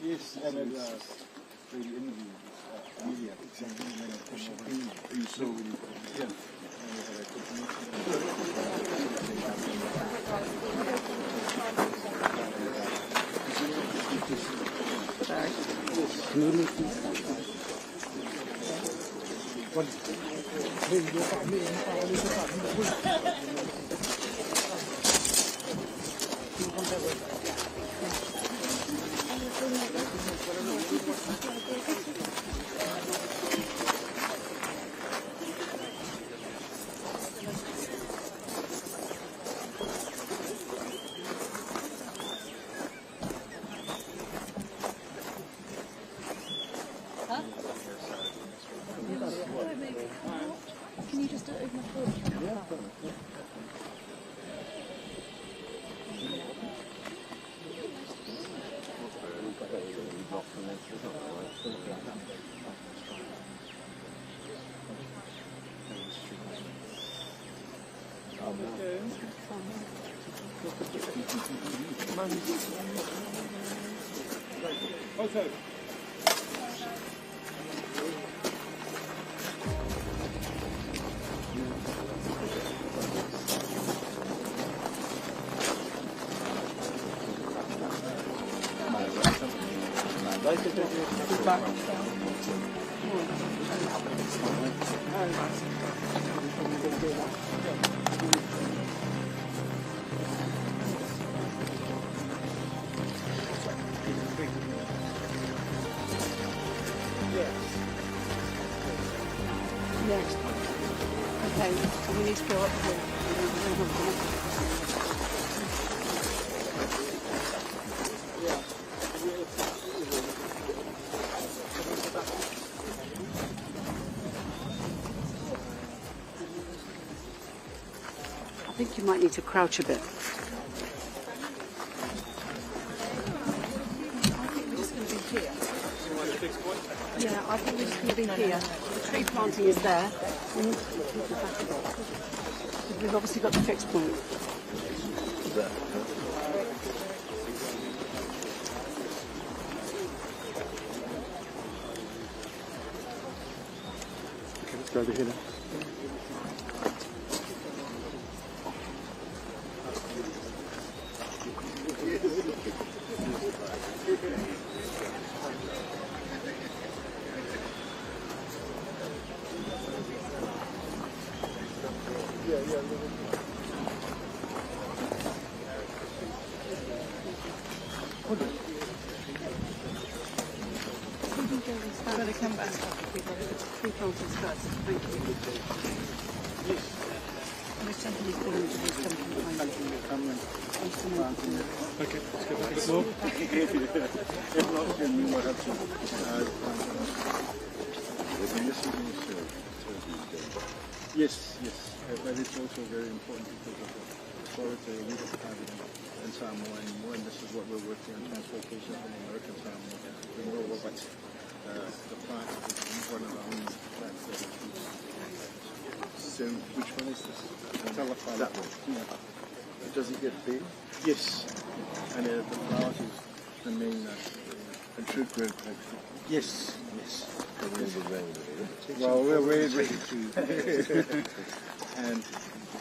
Yes, and then the interview media. You saw when you yeah. Can you just open the door? Okay. Yes. Okay, so we need to go up here. I think you might need to crouch a bit. I think we're just going to be here. Yeah, I think we're just going to be here. The tree planting is there. We need to keep people back a bit. Because we've obviously got the fixed point. Okay, let's go over here now. Better come back. Tree plantings first. Thank you. There's something he's calling to do something behind you. Okay, let's go back a bit more. If not, then we might have to. Yes, yes, but it's also very important because of the authority we don't have in Samoa anymore, and this is what we're working on, translocation from American Samoa. We know what the plant is one of the only plants that is used. So which one is this? Telephone. That one? Yeah. Does it get big? Yes, and the flowers is the main and fruit grow quite quick. Yes, yes. Well, we're ready to. And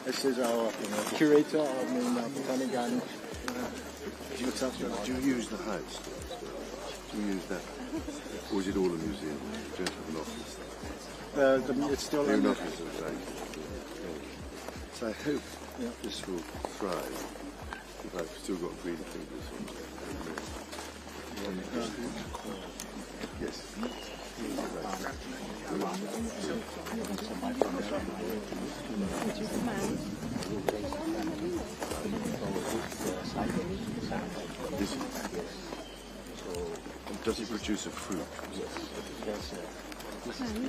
this is our curator of the Botanical Garden. Do you use the house? Do you use that? Or is it all a museum? You don't have an office? It's still an office, right? So I hope this will thrive. If I've still got green fingers on yes. Does it produce a fruit? Yes. This is the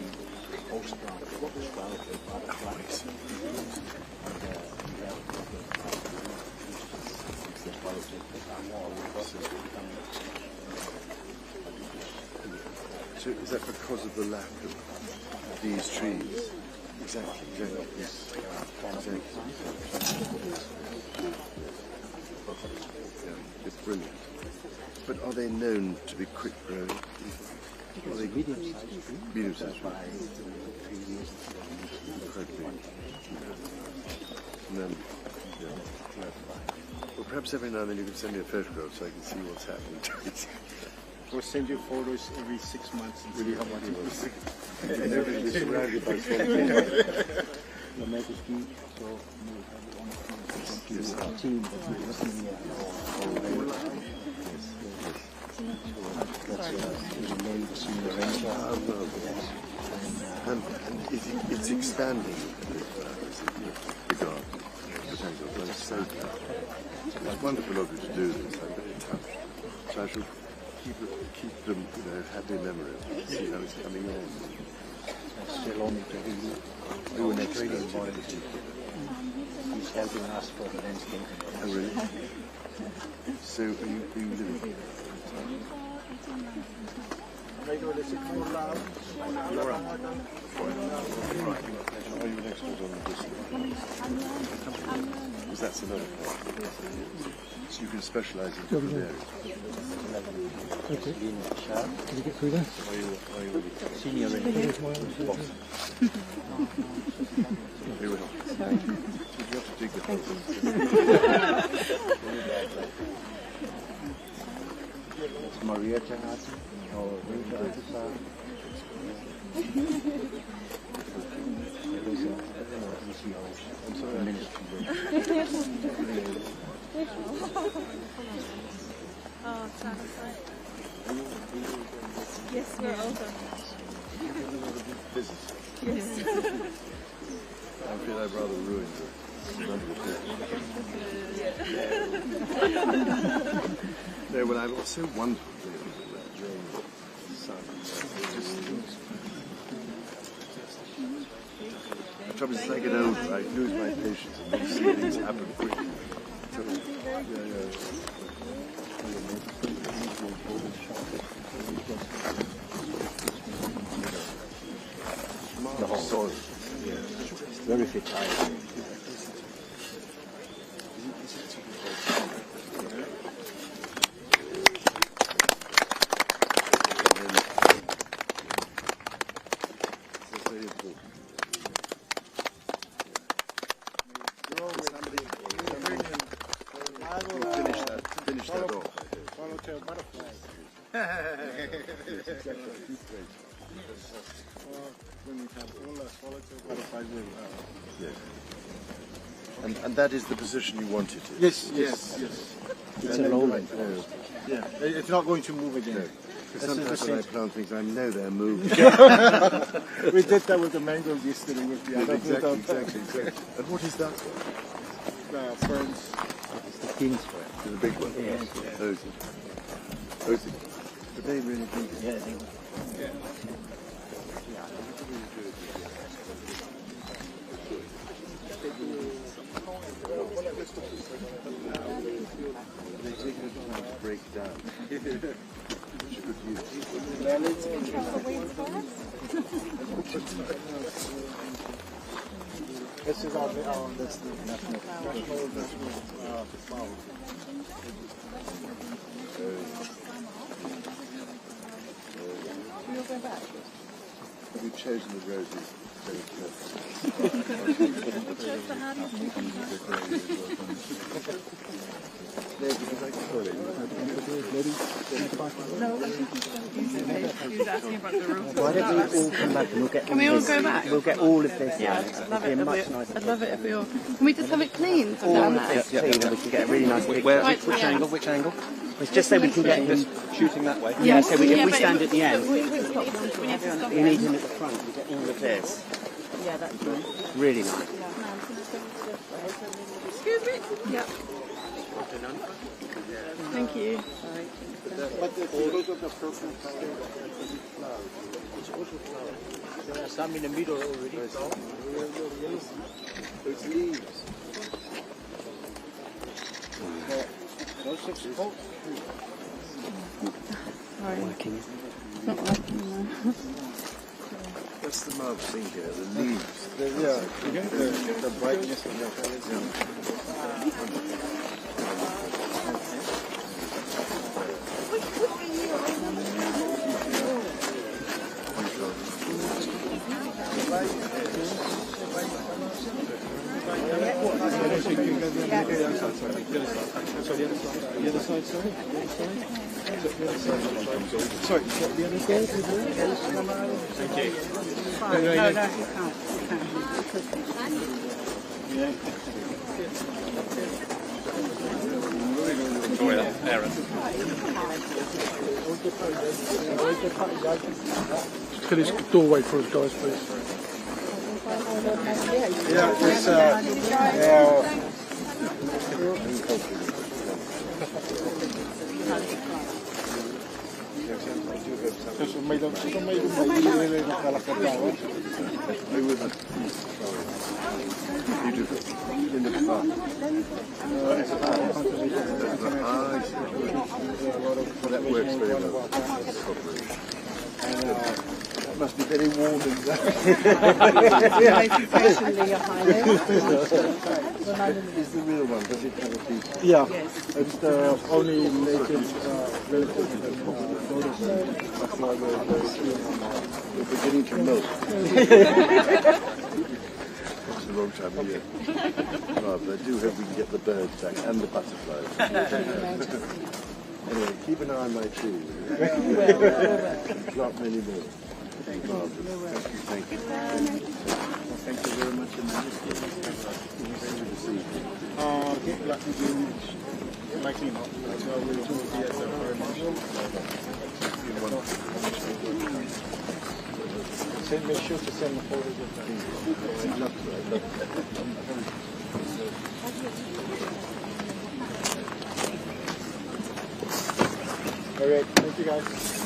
old sprout, what was sprouted by the plants. And we have the quality of the Samoa, which is becoming. So is that because of the lack of these trees? Exactly. Yes. Exactly. Yeah, it's brilliant. But are they known to be quick growing? Are they medium-sized? By 3 years, Quite big. And then, well, perhaps every now and then you can send me a photograph so I can see what's happening to it. We'll send you photos every 6 months and see how much it was. And everything is surrounded by swamp. the maple ski, so we have one team that we're looking here. That's the name of senior ranger. And it's expanding the garden. Botanical garden is so good. It's wonderful of you to do this. I'm very touched. So I shall keep them, happy memories. See how it's coming in. Still only to do an extra environment. He's helping us for the landscape. Oh, really? So are you living? Laura. Are you an expert on this? Because that's another part. So you can specialise in different areas. Okay. Can you get through there? Are you Senior ranger. Very well. Sorry. You have to dig the hole. It's Maria Jahazi, our ranger officer. There is a ministry. Oh, satisfied. Yes, we're open. Business. Yes. I feel I've rather ruined it. No, well, I was so wonderful that rain, sun. The trouble is, as I get older, I lose my patience and then see things happen quickly. The whole soil. Very fertile. Finish that off. Swallowtail butterflies. When we have all the swallowtail butterflies, And that is the position you want it in? yes. It's a lowland. Yeah, it's not going to move again. Because sometimes when I plant things, I know they're moving. We did that with the mangoes yesterday with the other Exactly. And what is that one? ferns. It's the king's square. The big one? Yes. Those. But they really do. Yeah, they They take a time to break down. Which you could use. This is our that's the national flower. We'll go back. Have you chosen the roses very He was asking about the roof. Why don't we all come back and we'll get Can we all go back? We'll get all of this. Yeah, I'd love it if we all. Can we just have it clean from down there? Clean and we can get a really nice picture. Which angle? Which angle? It's just so we can get him Shooting that way. Yeah, so if we but stand at the end, We need to stop we need him at the front. We get all of this. Yeah, that's right. Really nice. Excuse me? Yeah. Thank you. But because of the purple color, it's also flower. some in the middle already. It's leaves. Those 6 poles. Sorry. It's not working now. That's the mob thing here, the leaves. The brightness of the colors. Sorry, the other side? Thank you. Fine. No, you can't. Can this doorway for us, guys, please? Yeah, it's That works very well. It must be very warm in there. Is the real one, does it have a deep? Yeah, it's the only native relative that's why We're beginning to melt. It's the wrong time of year. Well, but I do hope we can get the birds back and the butterflies. Anyway, keep an eye on my tree. Not many more. Marvellous. Thank you. Thank you very much, Your Majesty. Get lucky to my team up. So we will be at the coronation. Make sure to send the photos of that. I'd love to. All right, thank you guys.